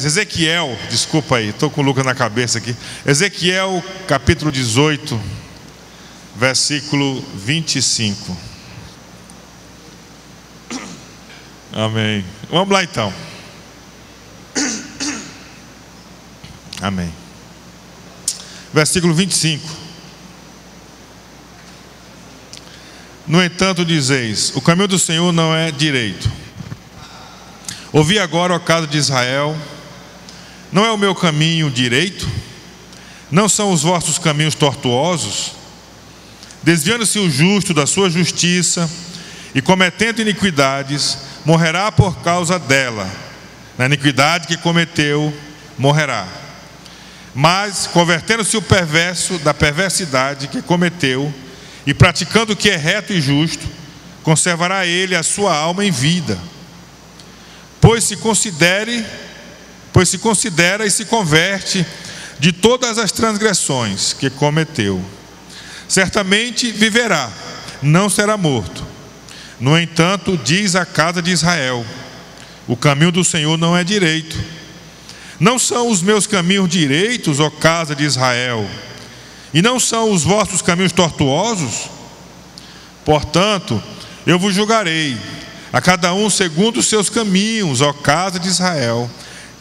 Ezequiel, desculpa aí, estou com o Lucas na cabeça aqui. Ezequiel capítulo 18, versículo 25. Amém. Vamos lá então. Amém. Versículo 25. No entanto dizeis: o caminho do Senhor não é direito. Ouvi agora, ó casa de Israel: não é o meu caminho direito? Não são os vossos caminhos tortuosos? Desviando-se o justo da sua justiça e cometendo iniquidades, morrerá por causa dela. Na iniquidade que cometeu, morrerá. Mas, convertendo-se o perverso da perversidade que cometeu e praticando o que é reto e justo, conservará ele a sua alma em vida. Pois se considera e se converte de todas as transgressões que cometeu. Certamente viverá, não será morto. No entanto, diz a casa de Israel: o caminho do Senhor não é direito. Não são os meus caminhos direitos, ó casa de Israel, e não são os vossos caminhos tortuosos? Portanto, eu vos julgarei, a cada um segundo os seus caminhos, ó casa de Israel,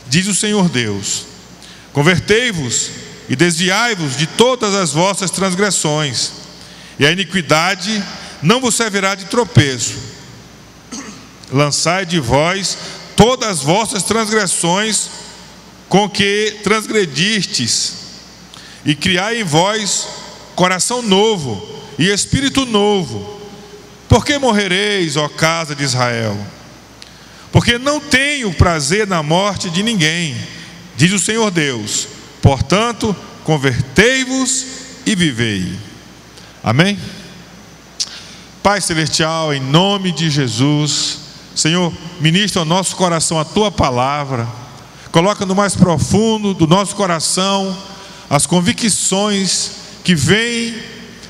diz o Senhor Deus. Convertei-vos e desviai-vos de todas as vossas transgressões, e a iniquidade não vos servirá de tropeço. Lançai de vós todas as vossas transgressões com que transgredistes, e criai em vós coração novo e espírito novo. Por que morrereis, ó casa de Israel? Porque não tenho prazer na morte de ninguém, diz o Senhor Deus. Portanto, convertei-vos e vivei. Amém? Pai celestial, em nome de Jesus, Senhor, ministra ao nosso coração a Tua palavra. Coloca no mais profundo do nosso coração as convicções que vêm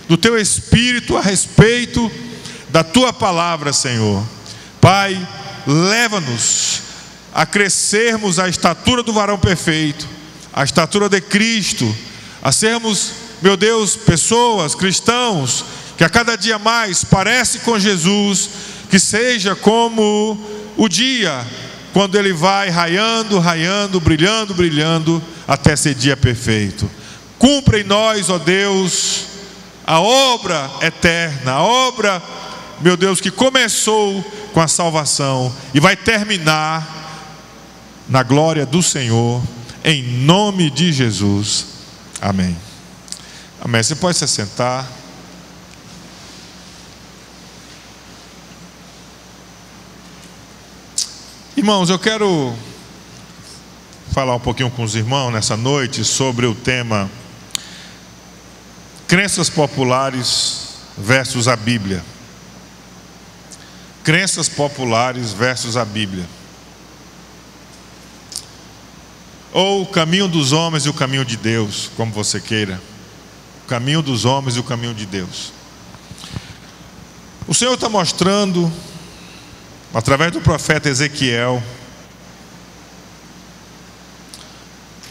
do Teu Espírito a respeito da Tua palavra, Senhor. Pai, leva-nos a crescermos à estatura do varão perfeito, à estatura de Cristo, a sermos, meu Deus, pessoas, cristãos, que a cada dia mais parece com Jesus, que seja como o dia, quando ele vai raiando, raiando, brilhando, brilhando, até ser dia perfeito. Cumpra em nós, ó Deus, a obra eterna, a obra, meu Deus, que começou com a salvação e vai terminar na glória do Senhor, em nome de Jesus. Amém. Amém. Você pode se sentar. Irmãos, eu quero falar um pouquinho com os irmãos nessa noite sobre o tema crenças populares versus a Bíblia. Crenças populares versus a Bíblia. Ou o caminho dos homens e o caminho de Deus, como você queira. O caminho dos homens e o caminho de Deus. O Senhor está mostrando, através do profeta Ezequiel,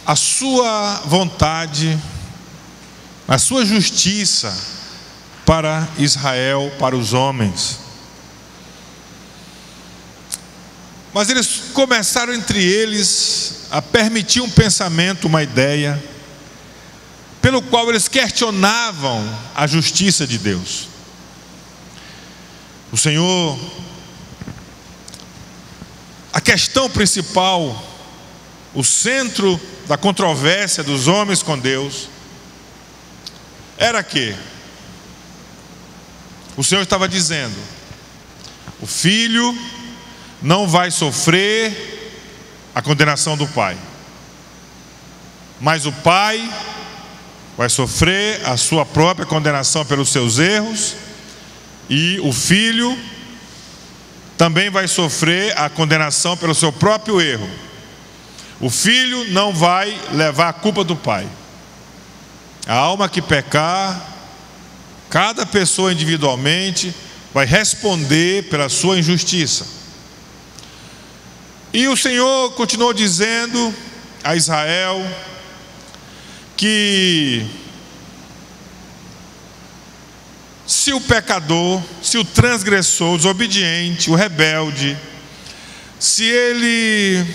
a sua vontade, a sua justiça para Israel, para os homens. Mas eles começaram entre eles a permitir um pensamento, uma ideia, pelo qual eles questionavam a justiça de Deus. O Senhor, a questão principal, o centro da controvérsia dos homens com Deus, era que o Senhor estava dizendo: o filho não vai sofrer a condenação do pai, mas o pai vai sofrer a sua própria condenação pelos seus erros, e o filho também vai sofrer a condenação pelo seu próprio erro. O filho não vai levar a culpa do pai. A alma que pecar, cada pessoa individualmente vai responder pela sua injustiça. E o Senhor continuou dizendo a Israel que se o pecador, se o transgressor, o desobediente, o rebelde, se ele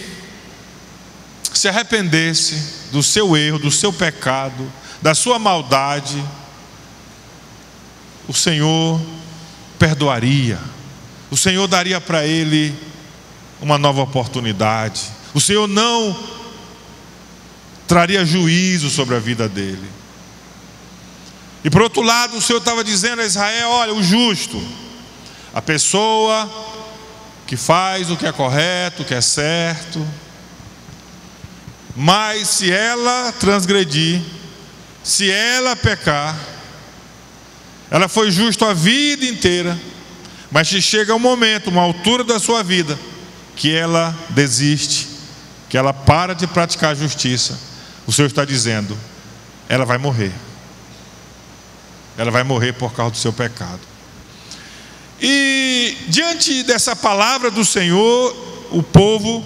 se arrependesse do seu erro, do seu pecado, da sua maldade, o Senhor perdoaria, o Senhor daria para ele uma nova oportunidade, o Senhor não traria juízo sobre a vida dele. E por outro lado, o Senhor estava dizendo a Israel: olha, o justo, a pessoa que faz o que é correto, o que é certo, mas se ela transgredir, se ela pecar, ela foi justa a vida inteira, mas se chega um momento, uma altura da sua vida, que ela desiste, que ela para de praticar a justiça, o Senhor está dizendo: ela vai morrer. Ela vai morrer por causa do seu pecado. E diante dessa palavra do Senhor, o povo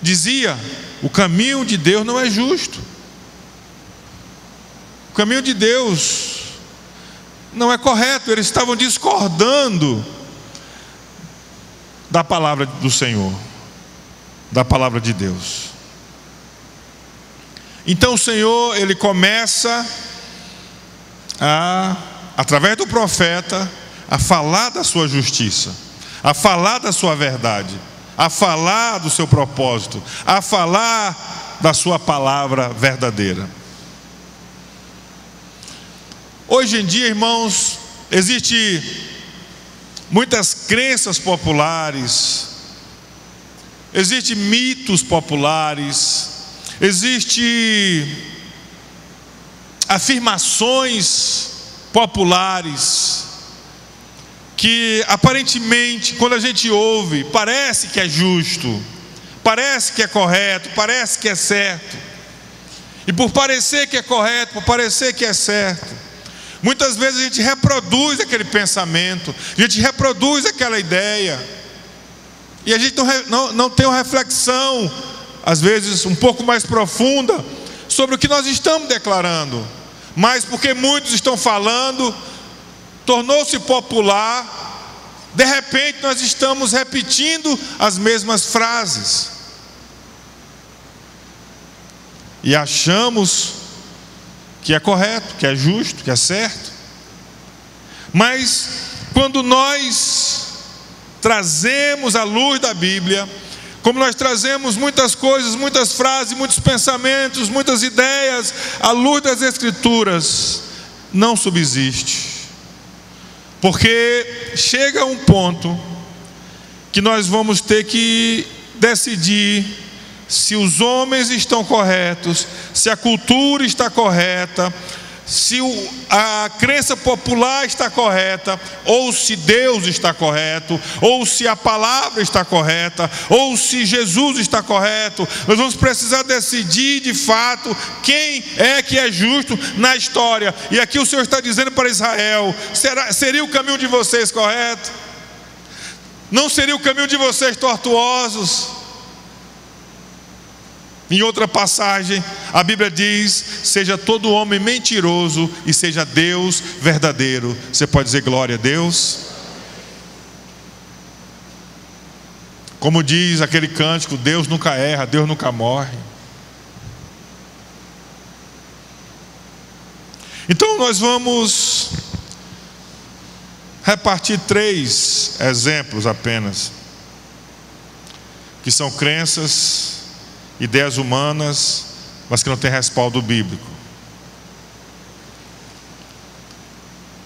dizia: o caminho de Deus não é justo. O caminho de Deus não é correto. Eles estavam discordando da palavra do Senhor, da palavra de Deus. Então o Senhor, ele começa através do profeta, a falar da sua justiça, a falar da sua verdade, a falar do seu propósito, a falar da sua palavra verdadeira. Hoje em dia, irmãos, existem muitas crenças populares, existem mitos populares, existem afirmações populares que aparentemente, quando a gente ouve, parece que é justo, parece que é correto, parece que é certo. E por parecer que é correto, por parecer que é certo, muitas vezes a gente reproduz aquele pensamento, a gente reproduz aquela ideia, e a gente não tem uma reflexão, às vezes um pouco mais profunda, sobre o que nós estamos declarando. Mas porque muitos estão falando, tornou-se popular, de repente nós estamos repetindo as mesmas frases e achamos que é correto, que é justo, que é certo. Mas quando nós trazemos a luz da Bíblia, como nós trazemos muitas coisas, muitas frases, muitos pensamentos, muitas ideias, à luz das Escrituras, não subsiste. Porque chega um ponto que nós vamos ter que decidir se os homens estão corretos, se a cultura está correta, se a crença popular está correta, ou se Deus está correto, ou se a palavra está correta, ou se Jesus está correto. Nós vamos precisar decidir de fato quem é que é justo na história. E aqui o Senhor está dizendo para Israel: seria o caminho de vocês correto? Não seria o caminho de vocês tortuosos? Em outra passagem, a Bíblia diz: seja todo homem mentiroso e seja Deus verdadeiro. Você pode dizer glória a Deus? Como diz aquele cântico: Deus nunca erra, Deus nunca morre. Então nós vamos repartir 3 exemplos apenas, que são crenças, ideias humanas, mas que não tem respaldo bíblico.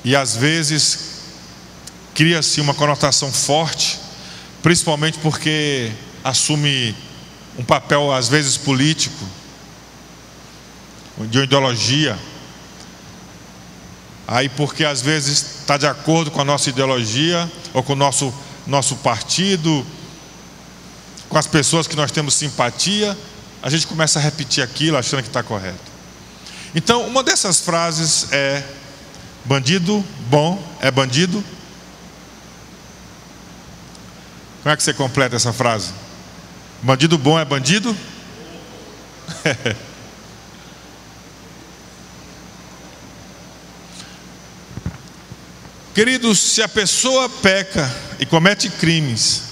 E às vezes cria-se uma conotação forte, principalmente porque assume um papel às vezes político, de uma ideologia. Aí porque às vezes está de acordo com a nossa ideologia, ou com o nosso partido, com as pessoas que nós temos simpatia, a gente começa a repetir aquilo achando que está correto. Então, uma dessas frases é: bandido bom é bandido. Como é que você completa essa frase? Bandido bom é bandido? Queridos, se a pessoa peca e comete crimes,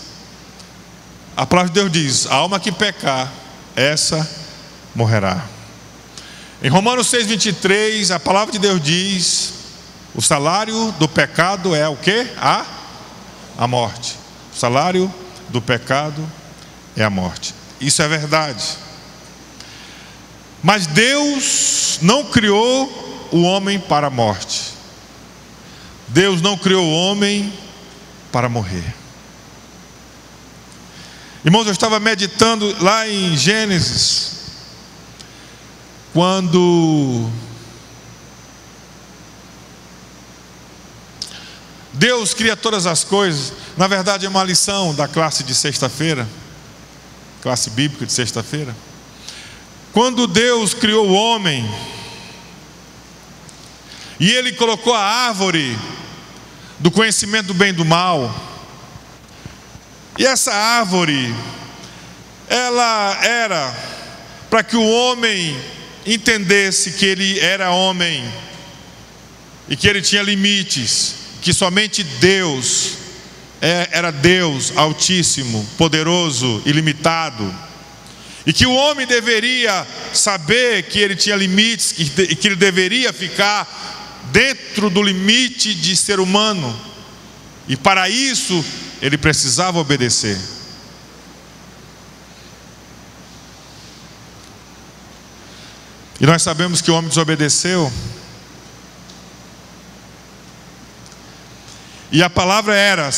a palavra de Deus diz: a alma que pecar, essa morrerá. Em Romanos 6:23, a palavra de Deus diz: o salário do pecado é o quê? A morte. O salário do pecado é a morte. Isso é verdade. Mas Deus não criou o homem para a morte. Deus não criou o homem para morrer. Irmãos, eu estava meditando lá em Gênesis, quando Deus cria todas as coisas. Na verdade é uma lição da classe de sexta-feira, classe bíblica de sexta-feira. Quando Deus criou o homem, e Ele colocou a árvore do conhecimento do bem e do mal, e essa árvore, ela era para que o homem entendesse que ele era homem, e que ele tinha limites, que somente Deus era Deus Altíssimo, poderoso, ilimitado, e que o homem deveria saber que ele tinha limites, e que ele deveria ficar dentro do limite de ser humano, e para isso ele precisava obedecer. E nós sabemos que o homem desobedeceu, e a palavra era: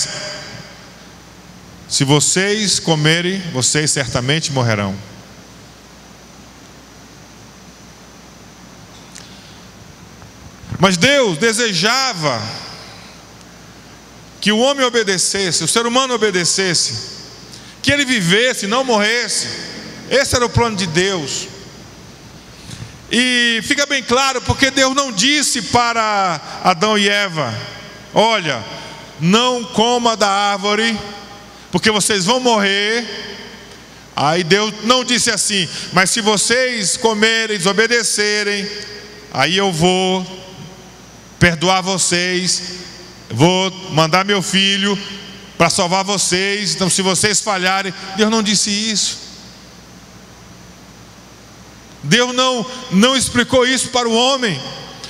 se vocês comerem, vocês certamente morrerão. Mas Deus desejava que o homem obedecesse, o ser humano obedecesse, que ele vivesse, não morresse. Esse era o plano de Deus. E fica bem claro, porque Deus não disse para Adão e Eva: olha, não coma da árvore, porque vocês vão morrer. Aí Deus não disse assim: mas se vocês comerem, desobedecerem, aí eu vou perdoar vocês, vou mandar meu filho para salvar vocês. Então se vocês falharem. Deus não disse isso. Deus não explicou isso para o homem.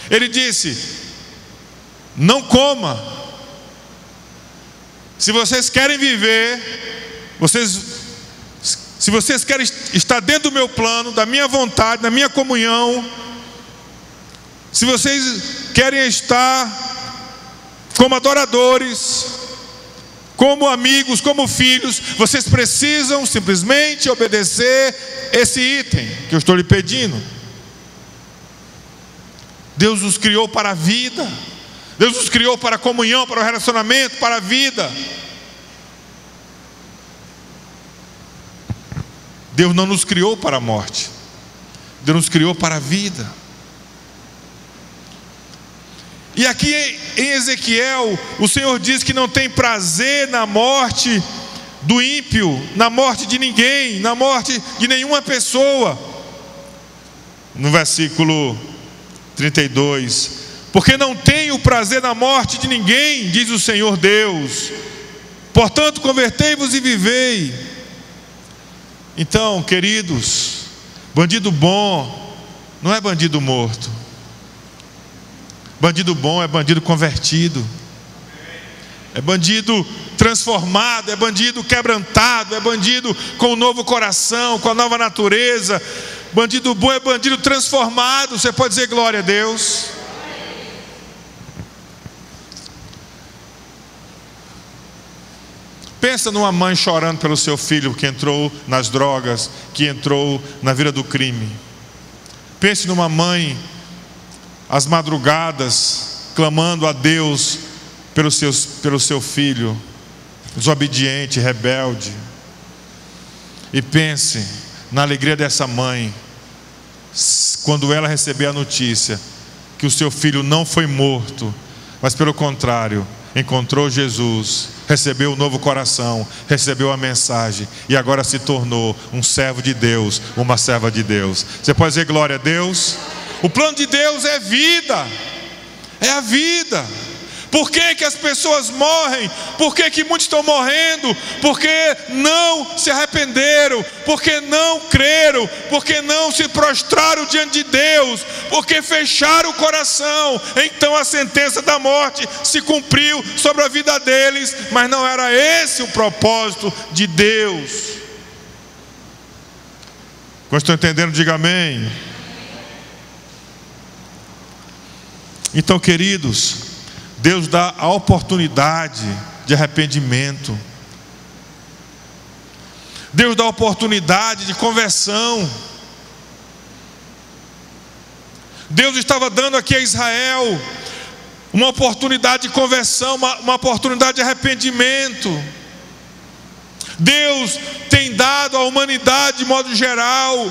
Ele disse: não coma. Se vocês querem viver, se vocês querem estar dentro do meu plano, da minha vontade, da minha comunhão, se vocês querem estar como adoradores, como amigos, como filhos, vocês precisam simplesmente obedecer esse item que eu estou lhe pedindo. Deus nos criou para a vida. Deus nos criou para a comunhão, para o relacionamento, para a vida. Deus não nos criou para a morte. Deus nos criou para a vida. E aqui em Ezequiel, o Senhor diz que não tem prazer na morte do ímpio, na morte de ninguém, na morte de nenhuma pessoa. No versículo 32: porque não tenho prazer na morte de ninguém, diz o Senhor Deus, portanto convertei-vos e vivei. Então, queridos, bandido bom não é bandido morto. Bandido bom é bandido convertido, é bandido transformado, é bandido quebrantado, é bandido com um novo coração, com a nova natureza. Bandido bom é bandido transformado. Você pode dizer glória a Deus? Pensa numa mãe chorando pelo seu filho que entrou nas drogas, que entrou na vida do crime. Pense numa mãe às madrugadas, clamando a Deus pelo seu filho desobediente, rebelde. E pense na alegria dessa mãe quando ela receber a notícia que o seu filho não foi morto, mas pelo contrário, encontrou Jesus, recebeu um novo coração, recebeu a mensagem e agora se tornou um servo de Deus, uma serva de Deus. Você pode dizer glória a Deus? O plano de Deus é vida, é a vida. Por que que as pessoas morrem? Por que que muitos estão morrendo? Porque não se arrependeram, porque não creram, porque não se prostraram diante de Deus, porque fecharam o coração. Então a sentença da morte se cumpriu sobre a vida deles, mas não era esse o propósito de Deus. Quando estão entendendo, diga amém. Então, queridos, Deus dá a oportunidade de arrependimento. Deus dá a oportunidade de conversão. Deus estava dando aqui a Israel uma oportunidade de conversão, uma oportunidade de arrependimento. Deus tem dado à humanidade de modo geral,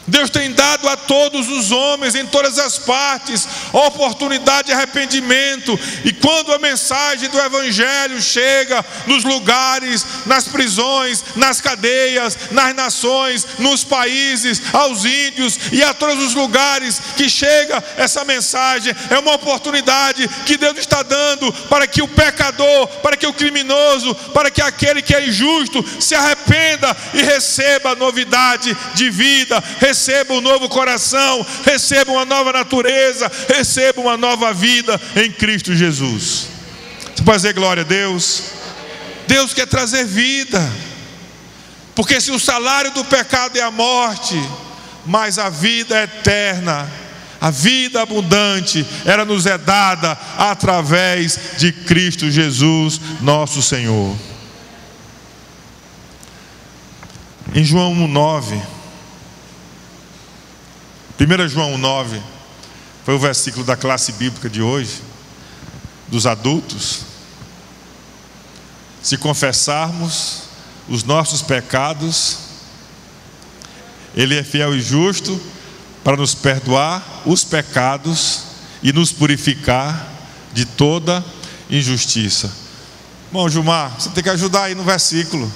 Deus tem dado a todos os homens, em todas as partes, a oportunidade de arrependimento. E quando a mensagem do Evangelho chega nos lugares, nas prisões, nas cadeias, nas nações, nos países, aos índios e a todos os lugares que chega essa mensagem, é uma oportunidade que Deus está dando para que o pecador, para que o criminoso, para que aquele que é injusto se arrependa e receba novidade de vida, receba um novo coração, receba uma nova natureza, receba uma nova vida em Cristo Jesus. Você pode dizer glória a Deus? Deus quer trazer vida, porque se o salário do pecado é a morte, mas a vida eterna, a vida abundante, ela nos é dada através de Cristo Jesus, nosso Senhor. Em João 1,9, 1 João 1,9, foi o versículo da classe bíblica de hoje, dos adultos. Se confessarmos os nossos pecados, Ele é fiel e justo para nos perdoar os pecados e nos purificar de toda injustiça. Bom, Gilmar, você tem que ajudar aí no versículo.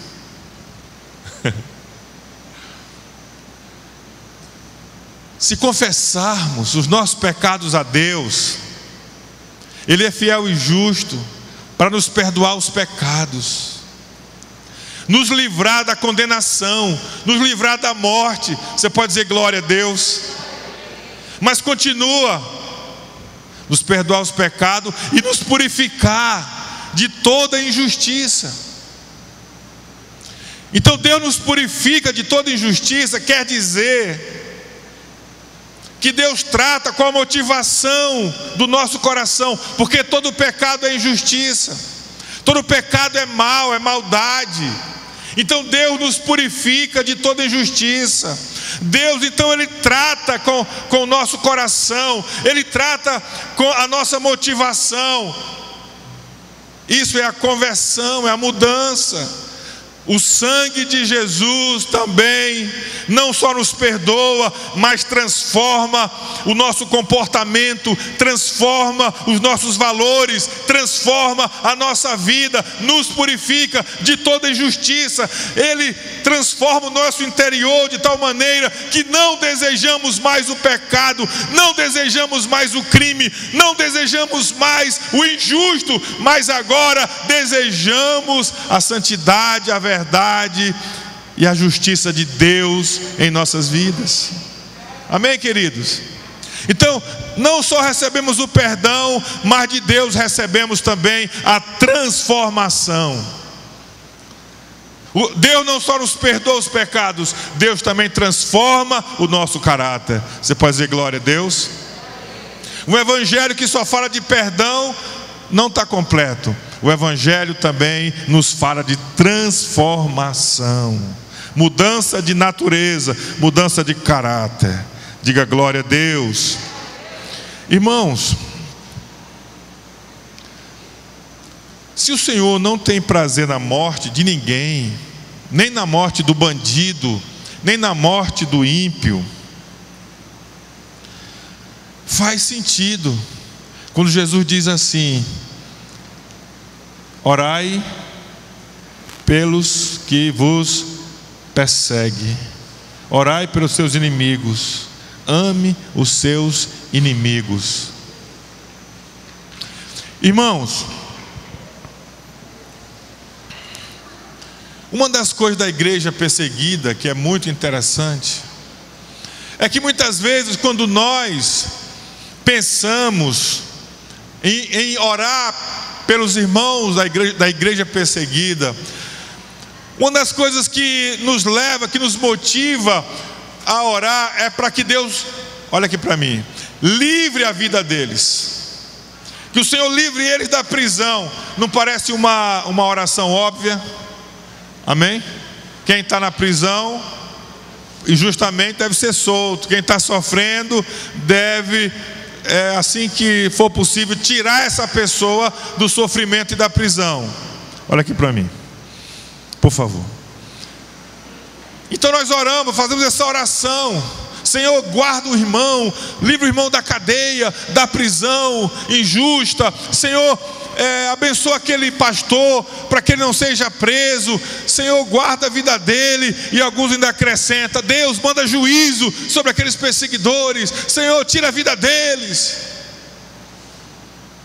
Se confessarmos os nossos pecados a Deus, Ele é fiel e justo para nos perdoar os pecados, nos livrar da condenação, nos livrar da morte. Você pode dizer glória a Deus? Mas continua, nos perdoar os pecados e nos purificar de toda injustiça. Então Deus nos purifica de toda injustiça, quer dizer que Deus trata com a motivação do nosso coração, porque todo pecado é injustiça, todo pecado é mal, é maldade. Então Deus nos purifica de toda injustiça. Deus então Ele trata com o nosso coração, Ele trata com a nossa motivação. Isso é a conversão, é a mudança. O sangue de Jesus também não só nos perdoa, mas transforma o nosso comportamento, transforma os nossos valores, transforma a nossa vida, nos purifica de toda injustiça. Ele transforma o nosso interior de tal maneira que não desejamos mais o pecado, não desejamos mais o crime, não desejamos mais o injusto, mas agora desejamos a santidade, a verdade e a justiça de Deus em nossas vidas. Amém, queridos? Então, não só recebemos o perdão, mas de Deus recebemos também a transformação. Deus não só nos perdoa os pecados, Deus também transforma o nosso caráter. Você pode dizer glória a Deus? Um evangelho que só fala de perdão não está completo. O Evangelho também nos fala de transformação, mudança de natureza, mudança de caráter. Diga glória a Deus. Irmãos, se o Senhor não tem prazer na morte de ninguém, nem na morte do bandido, nem na morte do ímpio, faz sentido quando Jesus diz assim: Orai pelos que vos perseguem. Orai pelos seus inimigos. Ame os seus inimigos. Irmãos, uma das coisas da igreja perseguida que é muito interessante é que muitas vezes, quando nós pensamos em orar pelos irmãos da igreja perseguida, uma das coisas que nos leva, que nos motiva a orar é para que Deus, olha aqui para mim, livre a vida deles, que o Senhor livre eles da prisão. Não parece uma oração óbvia? Amém? Quem está na prisão injustamente deve ser solto. Quem está sofrendo deve, assim que for possível, tirar essa pessoa do sofrimento e da prisão. Olha aqui para mim, por favor. Então nós oramos, fazemos essa oração: Senhor, guarda o irmão, livra o irmão da cadeia, da prisão injusta. Senhor, abençoa aquele pastor para que ele não seja preso. Senhor, guarda a vida dele. E alguns ainda acrescentam: Deus, manda juízo sobre aqueles perseguidores. Senhor, tira a vida deles.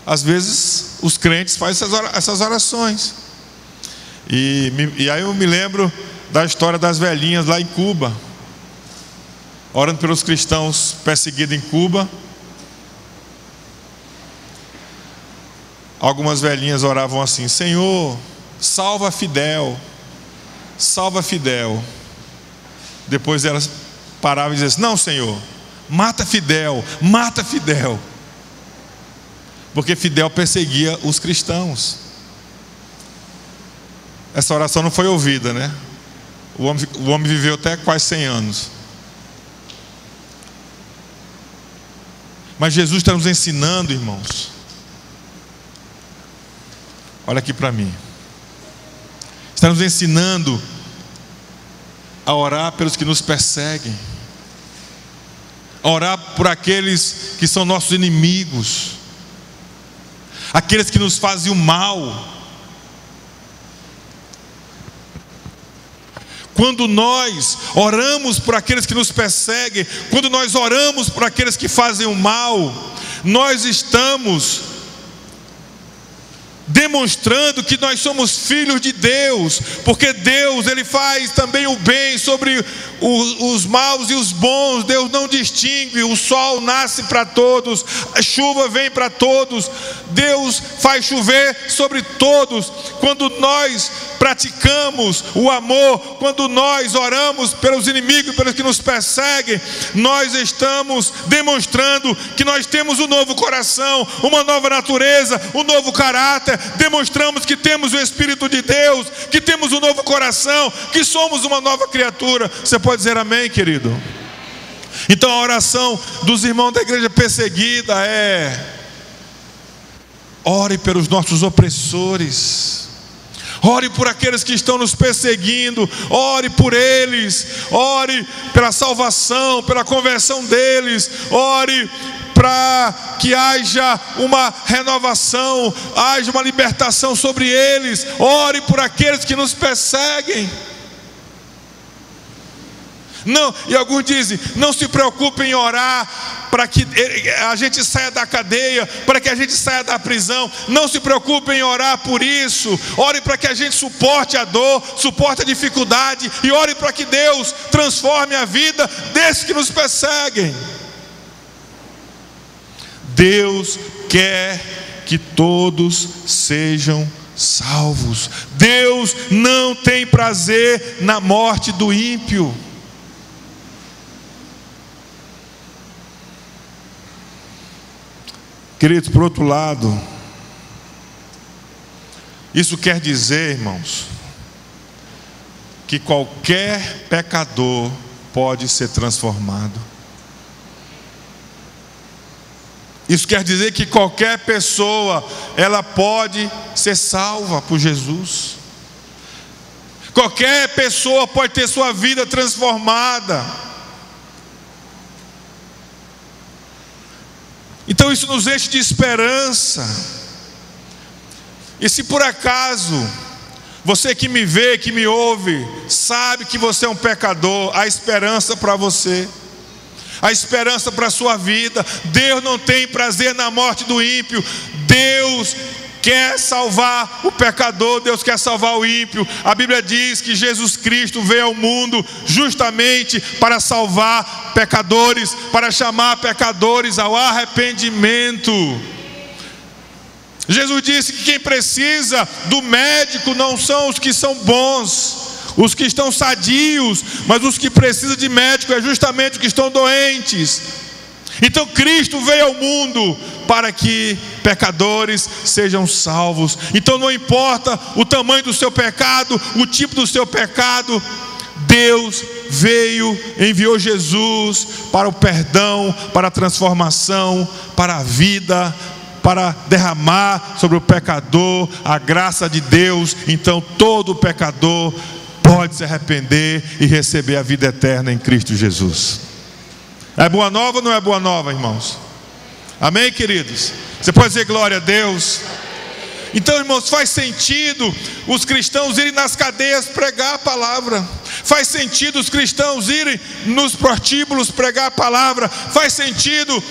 Às vezes os crentes fazem essas orações. E aí eu me lembro da história das velhinhas lá em Cuba, orando pelos cristãos perseguidos em Cuba. Algumas velhinhas oravam assim: Senhor, salva Fidel, salva Fidel. Depois elas paravam e diziam assim: não, Senhor, mata Fidel, mata Fidel. Porque Fidel perseguia os cristãos. Essa oração não foi ouvida, né? O homem viveu até quase 100 anos. Mas Jesus está nos ensinando, irmãos. Olha aqui para mim. Está nos ensinando a orar pelos que nos perseguem, a orar por aqueles que são nossos inimigos, aqueles que nos fazem o mal. Quando nós oramos por aqueles que nos perseguem, quando nós oramos por aqueles que fazem o mal, nós estamos demonstrando que nós somos filhos de Deus, porque Deus, Ele faz também o bem sobre os maus e os bons. Deus não distingue. O sol nasce para todos, a chuva vem para todos, Deus faz chover sobre todos. Quando nós praticamos o amor, quando nós oramos pelos inimigos, pelos que nos perseguem, nós estamos demonstrando que nós temos um novo coração, uma nova natureza, um novo caráter. Demonstramos que temos o Espírito de Deus, que temos um novo coração, que somos uma nova criatura. Você pode dizer amém, querido? Então a oração dos irmãos da igreja perseguida é: ore pelos nossos opressores, ore por aqueles que estão nos perseguindo, ore por eles, ore pela salvação, pela conversão deles, ore para que haja uma renovação, haja uma libertação sobre eles. Ore por aqueles que nos perseguem. Não, e alguns dizem: não se preocupem em orar para que a gente saia da cadeia, para que a gente saia da prisão. Não se preocupem em orar por isso. Ore para que a gente suporte a dor, suporte a dificuldade, e ore para que Deus transforme a vida desses que nos perseguem. Deus quer que todos sejam salvos. Deus não tem prazer na morte do ímpio. Queridos, por outro lado, isso quer dizer, irmãos, que qualquer pecador pode ser transformado. Isso quer dizer que qualquer pessoa, ela pode ser salva por Jesus. Qualquer pessoa pode ter sua vida transformada. Então isso nos enche de esperança. E se por acaso você que me vê, que me ouve, sabe que você é um pecador, há esperança para você, há esperança para a sua vida. Deus não tem prazer na morte do ímpio. Deus quer salvar o pecador, Deus quer salvar o ímpio. A Bíblia diz que Jesus Cristo veio ao mundo justamente para salvar pecadores, para chamar pecadores ao arrependimento. Jesus disse que quem precisa do médico não são os que são bons, os que estão sadios, mas os que precisam de médico é justamente os que estão doentes. Então Cristo veio ao mundo para que pecadores sejam salvos. Então não importa o tamanho do seu pecado, o tipo do seu pecado, Deus veio, enviou Jesus para o perdão, para a transformação, para a vida, para derramar sobre o pecador a graça de Deus. Então todo pecador pode se arrepender e receber a vida eterna em Cristo Jesus. É boa nova ou não é boa nova, irmãos? Amém, queridos? Você pode dizer glória a Deus? Então, irmãos, faz sentido os cristãos irem nas cadeias pregar a palavra. Faz sentido os cristãos irem nos prostíbulos pregar a palavra. Faz sentido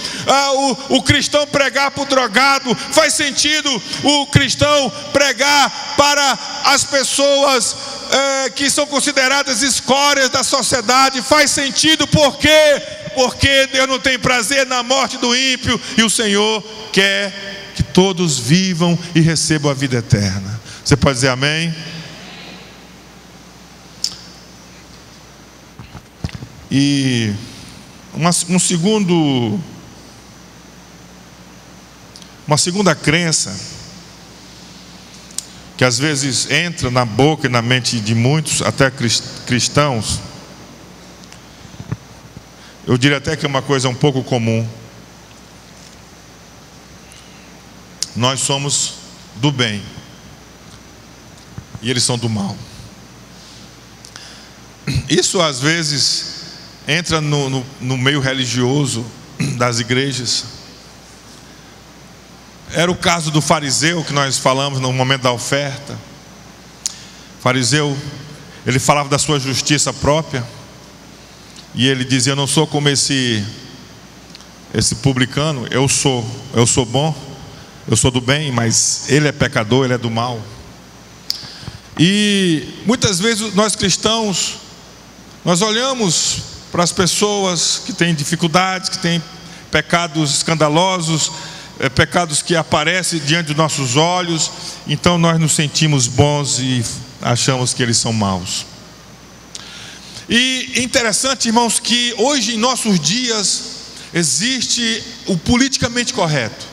o cristão pregar para o drogado. Faz sentido o cristão pregar para as pessoas que são consideradas escórias da sociedade. Faz sentido porque Deus não tem prazer na morte do ímpio, e o Senhor quer que todos vivam e recebam a vida eterna. Você pode dizer amém? E uma segunda crença que às vezes entra na boca e na mente de muitos, até cristãos, eu diria até que é uma coisa um pouco comum. Nós somos do bem e eles são do mal. Isso às vezes entra no meio religioso das igrejas. Era o caso do fariseu que nós falamos no momento da oferta. O fariseu, ele falava da sua justiça própria, e ele dizia: eu não sou como esse publicano, eu sou bom, eu sou do bem, mas ele é pecador, ele é do mal. E muitas vezes nós cristãos, nós olhamos para as pessoas que têm dificuldades, que têm pecados escandalosos, pecados que aparecem diante dos nossos olhos, então nós nos sentimos bons e achamos que eles são maus. E interessante, irmãos, que hoje em nossos dias existe o politicamente correto.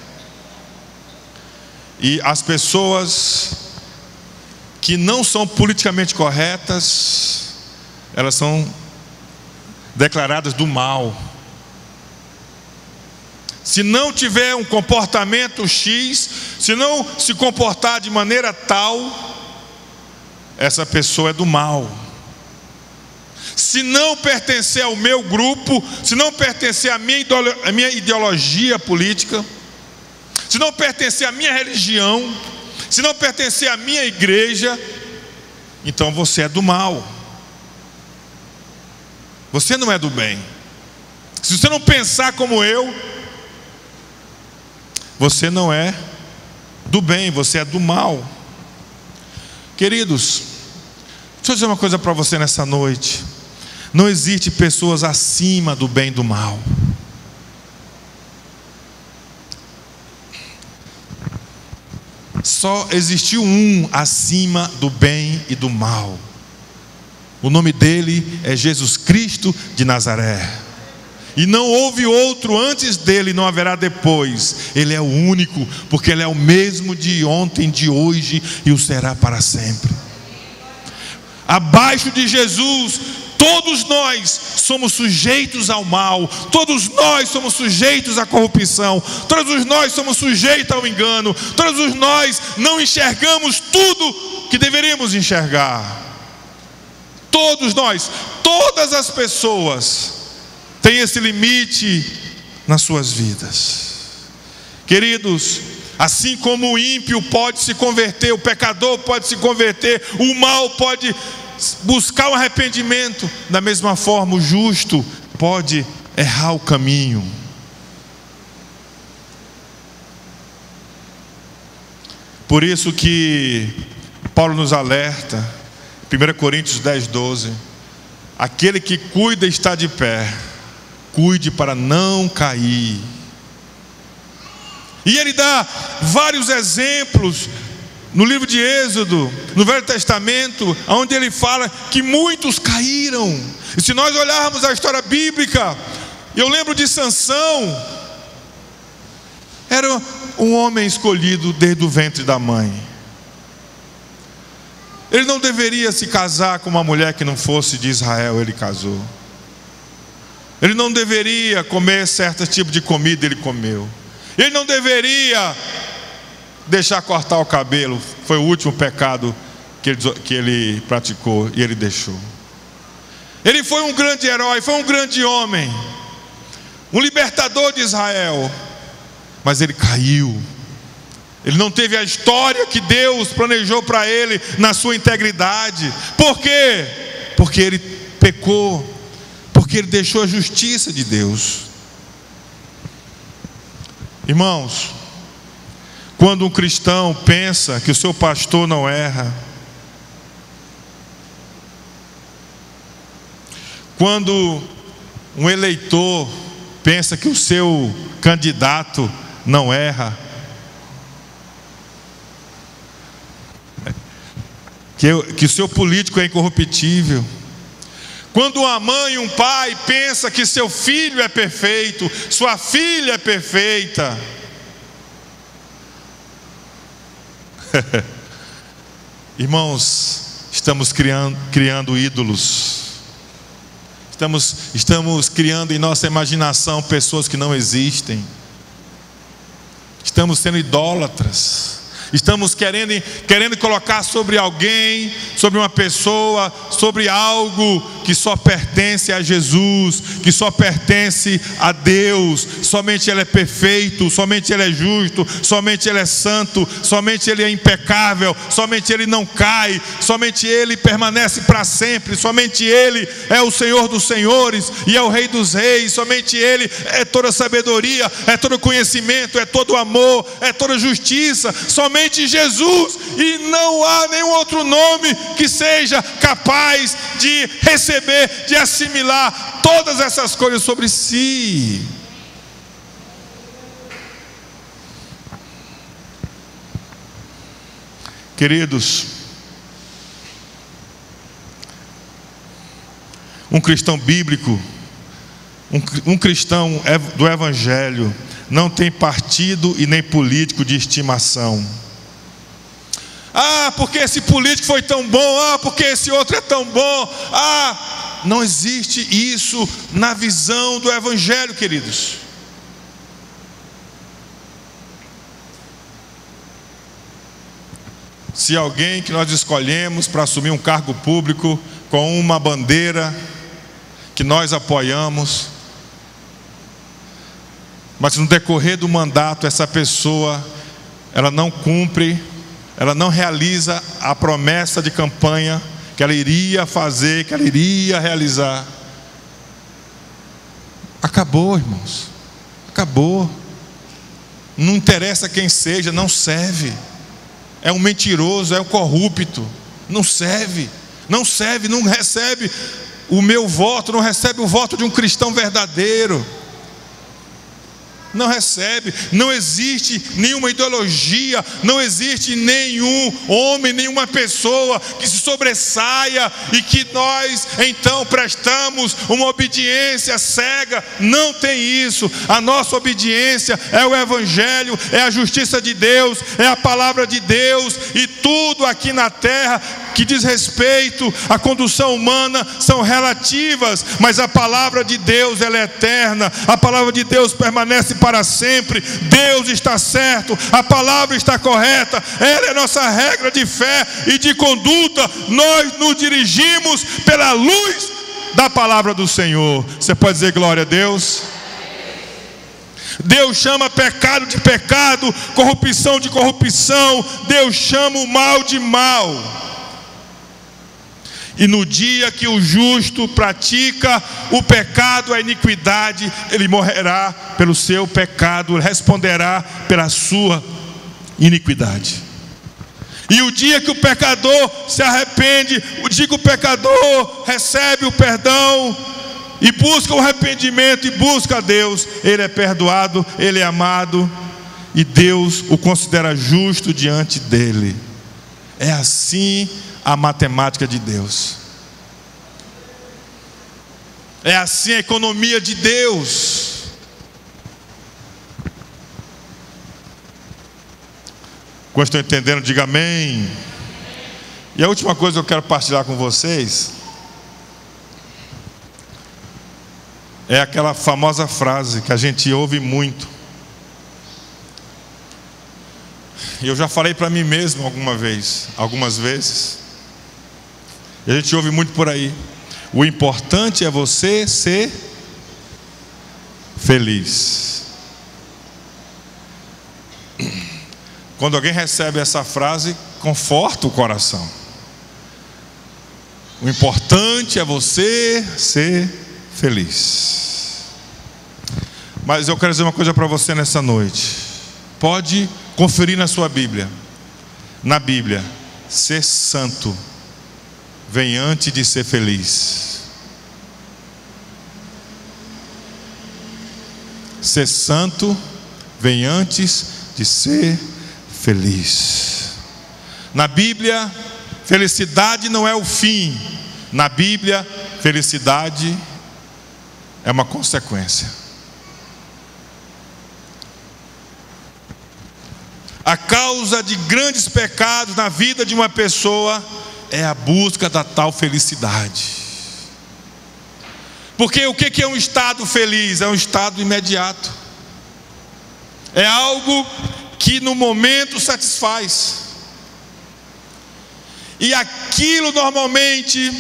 E as pessoas que não são politicamente corretas, elas são declaradas do mal. Se não tiver um comportamento X, se não se comportar de maneira tal, essa pessoa é do mal. Se não pertencer ao meu grupo, se não pertencer à minha ideologia política, se não pertencer à minha religião, se não pertencer à minha igreja, então você é do mal. Você não é do bem. Se você não pensar como eu, você não é do bem, você é do mal. Queridos, deixa eu dizer uma coisa para você nessa noite. Não existe pessoas acima do bem e do mal. Só existiu um acima do bem e do mal. O nome dele é Jesus Cristo de Nazaré. E não houve outro antes dele, não haverá depois. Ele é o único, porque ele é o mesmo de ontem, de hoje e o será para sempre. Abaixo de Jesus, todos nós somos sujeitos ao mal, todos nós somos sujeitos à corrupção, todos nós somos sujeitos ao engano, todos nós não enxergamos tudo que deveríamos enxergar. Todos nós, todas as pessoas têm esse limite nas suas vidas. Queridos, Assim como o ímpio pode se converter, o pecador pode se converter, o mal pode buscar um arrependimento, da mesma forma o justo pode errar o caminho. Por isso que Paulo nos alerta, 1 Coríntios 10:12, aquele que cuida está de pé, cuide para não cair. E ele dá vários exemplos no livro de Êxodo, no Velho Testamento, onde ele fala que muitos caíram. E se nós olharmos a história bíblica, eu lembro de Sansão. Era um homem escolhido desde o ventre da mãe. Ele não deveria se casar com uma mulher que não fosse de Israel, ele casou. Ele não deveria comer certo tipo de comida, ele comeu. Ele não deveria deixar cortar o cabelo, foi o último pecado que ele praticou, e ele deixou. Ele foi um grande herói, foi um grande homem, um libertador de Israel, mas ele caiu. Ele não teve a história que Deus planejou para ele na sua integridade. Por quê? Porque ele pecou, porque ele deixou a justiça de Deus. Irmãos, quando um cristão pensa que o seu pastor não erra, quando um eleitor pensa que o seu candidato não erra, que o seu político é incorruptível, quando uma mãe e um pai pensa que seu filho é perfeito, sua filha é perfeita, irmãos, estamos criando ídolos. Estamos criando em nossa imaginação pessoas que não existem. Estamos sendo idólatras. Estamos querendo colocar sobre alguém, sobre uma pessoa, sobre algo que só pertence a Jesus, que só pertence a Deus. Somente Ele é perfeito, somente Ele é justo, somente Ele é santo, somente Ele é impecável, somente Ele não cai, somente Ele permanece para sempre, somente Ele é o Senhor dos senhores e é o Rei dos reis, somente Ele é toda sabedoria, é todo conhecimento, é todo amor, é toda justiça, somente Jesus, e não há nenhum outro nome que seja capaz de receber, de assimilar todas essas coisas sobre si. Queridos, um cristão bíblico, um cristão do Evangelho, não tem partido e nem político de estimação. Ah, porque esse político foi tão bom. Ah, porque esse outro é tão bom. Ah, não existe isso na visão do Evangelho, queridos. Se alguém que nós escolhemos para assumir um cargo público com uma bandeira que nós apoiamos, mas no decorrer do mandato essa pessoa, ela não cumpre, ela não realiza a promessa de campanha que ela iria fazer, que ela iria realizar, acabou, irmãos, acabou. Não interessa quem seja, não serve. É um mentiroso, é um corrupto, não serve, não recebe o meu voto, não recebe o voto de um cristão verdadeiro. Não recebe, não existe nenhuma ideologia, não existe nenhum homem, nenhuma pessoa que se sobressaia e que nós então prestamos uma obediência cega. Não tem isso. A nossa obediência é o Evangelho, é a justiça de Deus, é a palavra de Deus, e tudo aqui na terra que diz respeito à condução humana são relativas, mas a palavra de Deus, ela é eterna, a palavra de Deus permanece para sempre. Deus está certo, a palavra está correta, ela é a nossa regra de fé e de conduta. Nós nos dirigimos pela luz da palavra do Senhor. Você pode dizer glória a Deus? Deus chama pecado de pecado, corrupção de corrupção. Deus chama o mal de mal. E no dia que o justo pratica o pecado, a iniquidade, ele morrerá pelo seu pecado, responderá pela sua iniquidade. E o dia que o pecador se arrepende, o dia que o pecador recebe o perdão e busca o arrependimento e busca a Deus, ele é perdoado, ele é amado e Deus o considera justo diante dele. É assim a matemática de Deus. É assim a economia de Deus. Quando estão entendendo, diga amém. E a última coisa que eu quero partilhar com vocês é aquela famosa frase que a gente ouve muito. E eu já falei para mim mesmo algumas vezes. E a gente ouve muito por aí. O importante é você ser feliz. Quando alguém recebe essa frase, conforta o coração. O importante é você ser feliz. Mas eu quero dizer uma coisa para você nessa noite. Pode conferir na sua Bíblia. Na Bíblia, ser santo vem antes de ser feliz. Ser santo vem antes de ser feliz. Na Bíblia, felicidade não é o fim. Na Bíblia, felicidade é uma consequência. A causa de grandes pecados na vida de uma pessoa é a busca da tal felicidade. Porque o que é um estado feliz? É um estado imediato. É algo que no momento satisfaz. E aquilo normalmente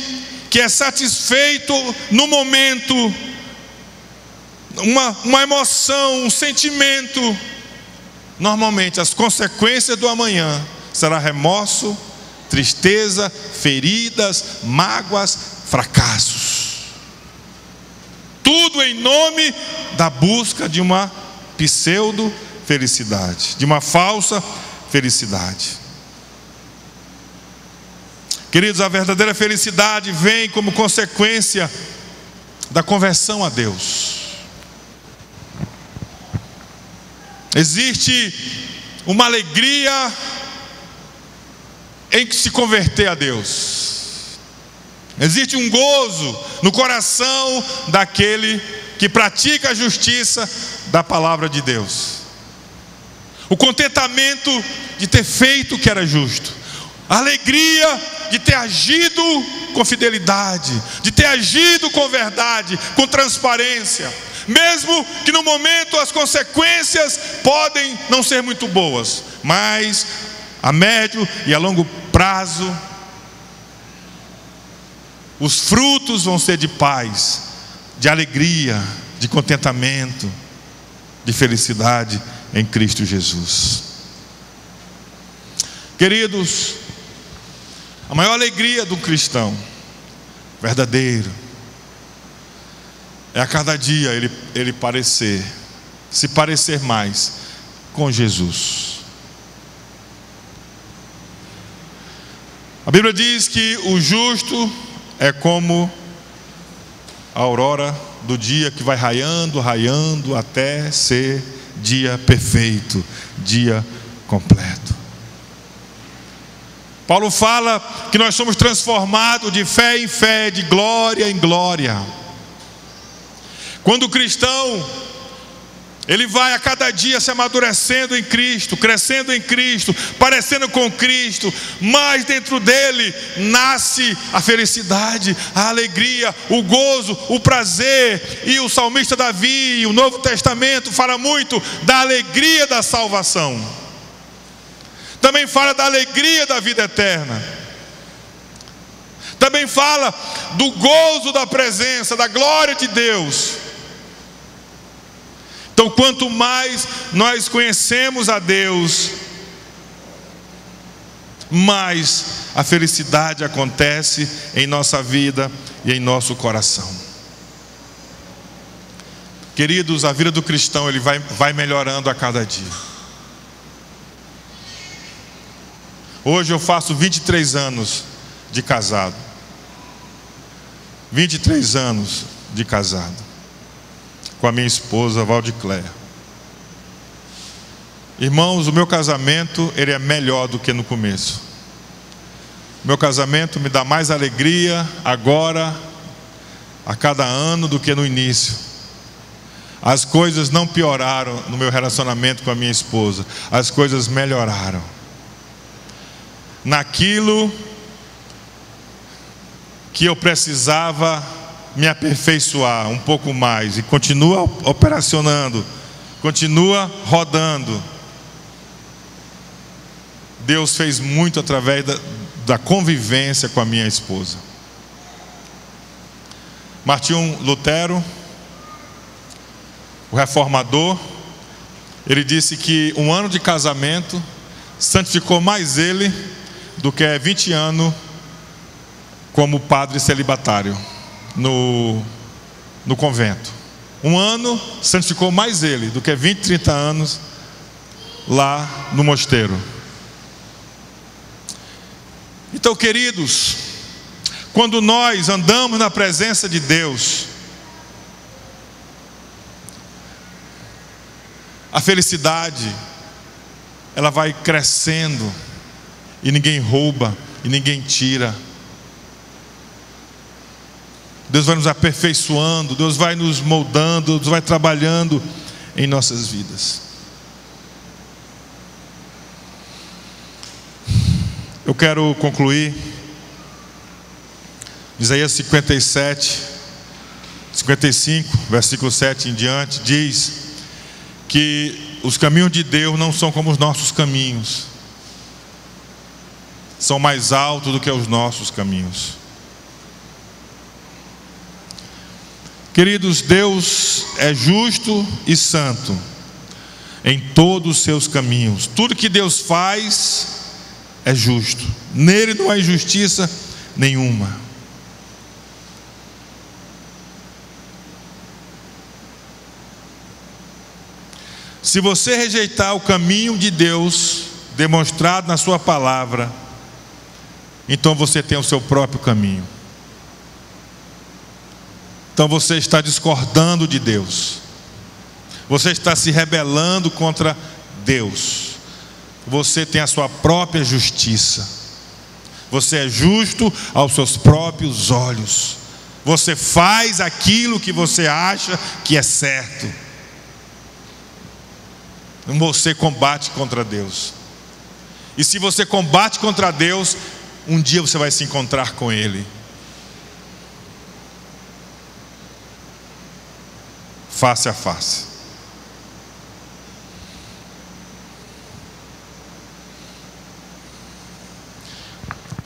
que é satisfeito no momento, uma emoção, um sentimento, normalmente as consequências do amanhã será remorso, tristeza, feridas, mágoas, fracassos. Tudo em nome da busca de uma pseudo felicidade, de uma falsa felicidade. Queridos, a verdadeira felicidade vem como consequência da conversão a Deus. Existe uma alegria em se converter a Deus. Existe um gozo no coração daquele que pratica a justiça da palavra de Deus. O contentamento de ter feito o que era justo. A alegria de ter agido com fidelidade, de ter agido com verdade, com transparência. Mesmo que no momento as consequências podem não ser muito boas, mas a médio e a longo prazo, os frutos vão ser de paz, de alegria, de contentamento, de felicidade em Cristo Jesus. Queridos, a maior alegria do cristão verdadeiro é a cada dia ele se parecer mais com Jesus. A Bíblia diz que o justo é como a aurora do dia que vai raiando, raiando até ser dia perfeito, dia completo. Paulo fala que nós somos transformados de fé em fé, de glória em glória. Quando o cristão, ele vai a cada dia se amadurecendo em Cristo, crescendo em Cristo, parecendo com Cristo, mas dentro dele nasce a felicidade, a alegria, o gozo, o prazer. E o salmista Davi, o Novo Testamento fala muito da alegria da salvação. Também fala da alegria da vida eterna. Também fala do gozo da presença, da glória de Deus. Então, quanto mais nós conhecemos a Deus, mais a felicidade acontece em nossa vida e em nosso coração. Queridos, a vida do cristão ele vai melhorando a cada dia. Hoje eu faço 23 anos de casado. 23 anos de casado com a minha esposa Valdicléia. Irmãos, o meu casamento ele é melhor do que no começo. O meu casamento me dá mais alegria agora, a cada ano, do que no início. As coisas não pioraram no meu relacionamento com a minha esposa, as coisas melhoraram. Naquilo que eu precisava me aperfeiçoar um pouco mais, e continua operacionando, continua rodando. Deus fez muito através da convivência com a minha esposa. Martinho Lutero, o reformador, ele disse que um ano de casamento santificou mais ele do que 20 anos como padre celibatário no convento. Um ano santificou mais ele do que 20, 30 anos lá no mosteiro. Então, queridos, quando nós andamos na presença de Deus, a felicidade ela vai crescendo, e ninguém rouba, e ninguém tira. Deus vai nos aperfeiçoando, Deus vai nos moldando, Deus vai trabalhando em nossas vidas. Eu quero concluir. Isaías 57, 55, versículo 7 em diante, diz que os caminhos de Deus não são como os nossos caminhos, são mais altos do que os nossos caminhos. Queridos, Deus é justo e santo em todos os seus caminhos. Tudo que Deus faz é justo. Nele não há injustiça nenhuma. Se você rejeitar o caminho de Deus demonstrado na sua palavra, então você tem o seu próprio caminho. Então você está discordando de Deus. Você está se rebelando contra Deus. Você tem a sua própria justiça. Você é justo aos seus próprios olhos. Você faz aquilo que você acha que é certo. Você combate contra Deus. E se você combate contra Deus, um dia você vai se encontrar com Ele. Face a face.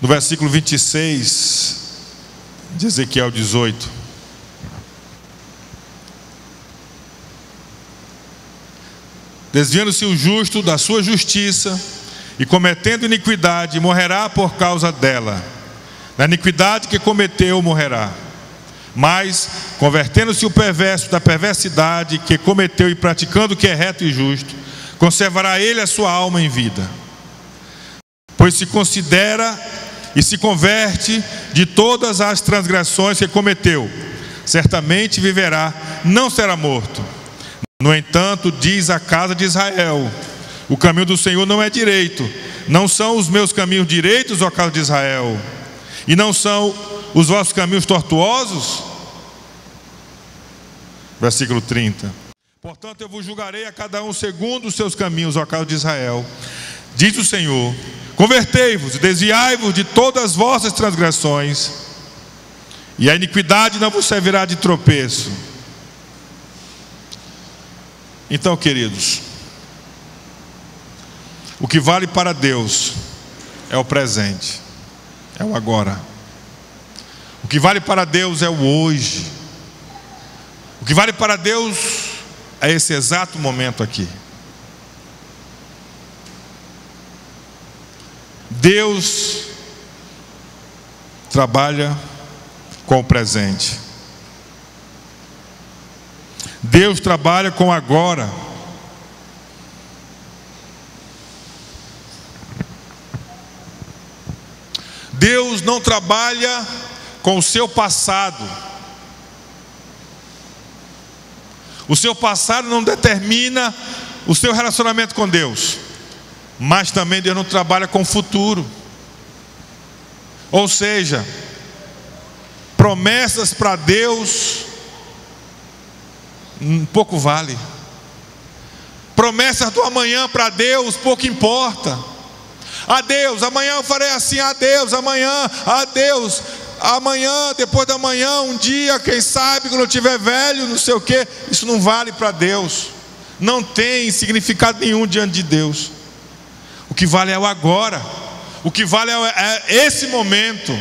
No versículo 26 de Ezequiel 18, desviando-se o justo da sua justiça e cometendo iniquidade, morrerá por causa dela. Na iniquidade que cometeu, morrerá. Mas, convertendo-se o perverso da perversidade que cometeu e praticando o que é reto e justo, conservará ele a sua alma em vida. Pois se considera e se converte de todas as transgressões que cometeu, certamente viverá, não será morto. No entanto, diz a casa de Israel: o caminho do Senhor não é direito. Não são os meus caminhos direitos, ó casa de Israel? E não são os vossos caminhos tortuosos? Versículo 30. Portanto, eu vos julgarei a cada um segundo os seus caminhos, ó casa de Israel. Diz o Senhor: convertei-vos e desviai-vos de todas as vossas transgressões, e a iniquidade não vos servirá de tropeço. Então, queridos, o que vale para Deus é o presente, é o agora. O que vale para Deus é o hoje. O que vale para Deus a esse exato momento aqui. Deus trabalha com o presente. Deus trabalha com o agora. Deus não trabalha com o seu passado. O seu passado não determina o seu relacionamento com Deus. Mas também Deus não trabalha com o futuro. Ou seja, promessas para Deus pouco vale. Promessas do amanhã para Deus pouco importa. Deus, amanhã eu farei assim. Deus, amanhã, Deus, amanhã, depois da manhã, um dia, quem sabe, quando eu estiver velho, não sei o que. Isso não vale para Deus. Não tem significado nenhum diante de Deus. O que vale é o agora. O que vale é esse momento.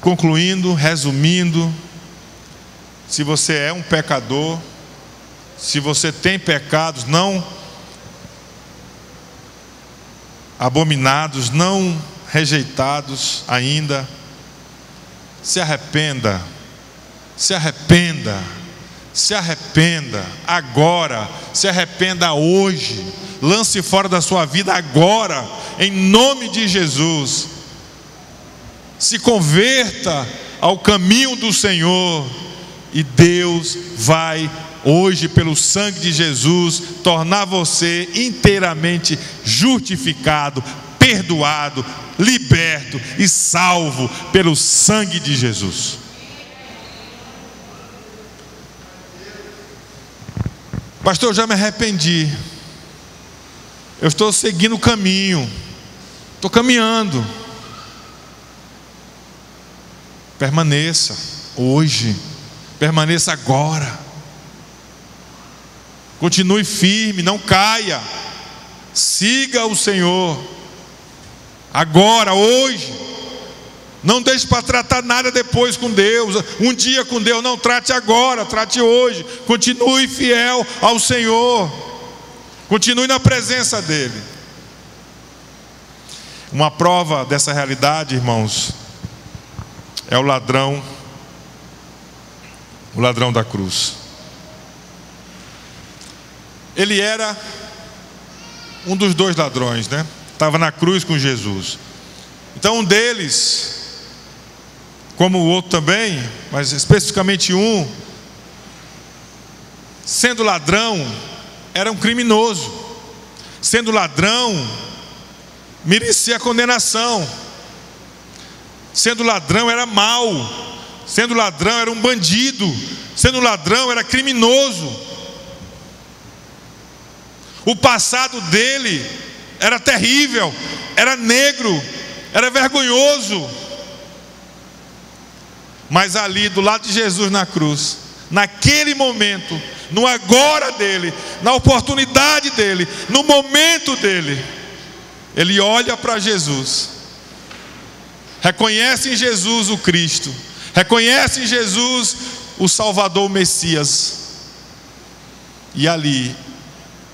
Concluindo, resumindo, se você é um pecador, se você tem pecados não abominados, não rejeitados ainda, se arrependa, se arrependa, se arrependa agora, se arrependa hoje, lance fora da sua vida agora, em nome de Jesus. Se converta ao caminho do Senhor, e Deus vai hoje, pelo sangue de Jesus, tornar você inteiramente justificado, perdoado, liberto e salvo pelo sangue de Jesus. Pastor, eu já me arrependi. Eu estou seguindo o caminho. Estou caminhando. Permaneça hoje. Permaneça agora. Continue firme, não caia. Siga o Senhor. Agora, hoje. Não deixe para tratar nada depois com Deus. Um dia com Deus. Não, trate agora, trate hoje. Continue fiel ao Senhor. Continue na presença dEle. Uma prova dessa realidade, irmãos, é o ladrão da cruz. Ele era um dos dois ladrões, né? Estava na cruz com Jesus. Então um deles, como o outro também, mas especificamente um, sendo ladrão, era um criminoso. Sendo ladrão, merecia condenação. Sendo ladrão, era mau. Sendo ladrão, era um bandido. Sendo ladrão, era criminoso. O passado dele era terrível, era negro, era vergonhoso. Mas ali do lado de Jesus na cruz, naquele momento, no agora dele, na oportunidade dele, no momento dele, ele olha para Jesus, reconhece em Jesus o Cristo, reconhece em Jesus o Salvador, o Messias. E ali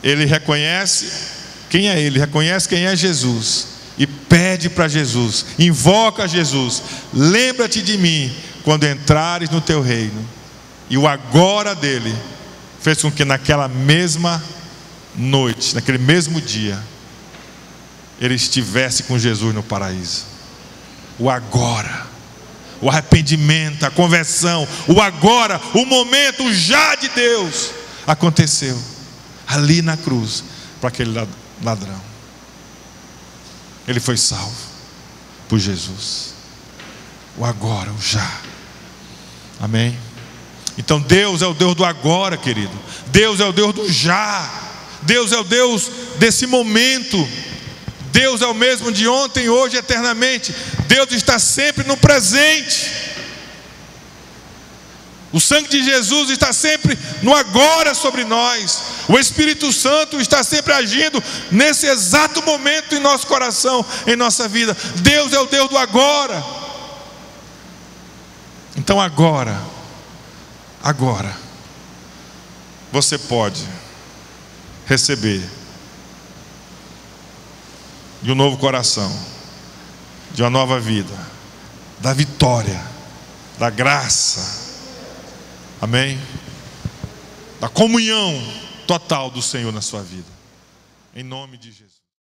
ele reconhece quem é ele, reconhece quem é Jesus, e pede para Jesus, invoca Jesus: lembra-te de mim quando entrares no teu reino. E o agora dele fez com que naquela mesma noite, naquele mesmo dia, ele estivesse com Jesus no paraíso. O agora, o arrependimento, a conversão, o agora, o momento, o já de Deus aconteceu ali na cruz para aquele ladrão. Ele foi salvo por Jesus. O agora, o já. Amém? Então Deus é o Deus do agora, querido. Deus é o Deus do já. Deus é o Deus desse momento. Deus é o mesmo de ontem, hoje, eternamente. Deus está sempre no presente. O sangue de Jesus está sempre no agora sobre nós. O Espírito Santo está sempre agindo nesse exato momento em nosso coração, em nossa vida. Deus é o Deus do agora. Então agora, você pode receber de um novo coração, de uma nova vida, da vitória, da graça, amém? Da comunhão total do Senhor na sua vida, em nome de Jesus.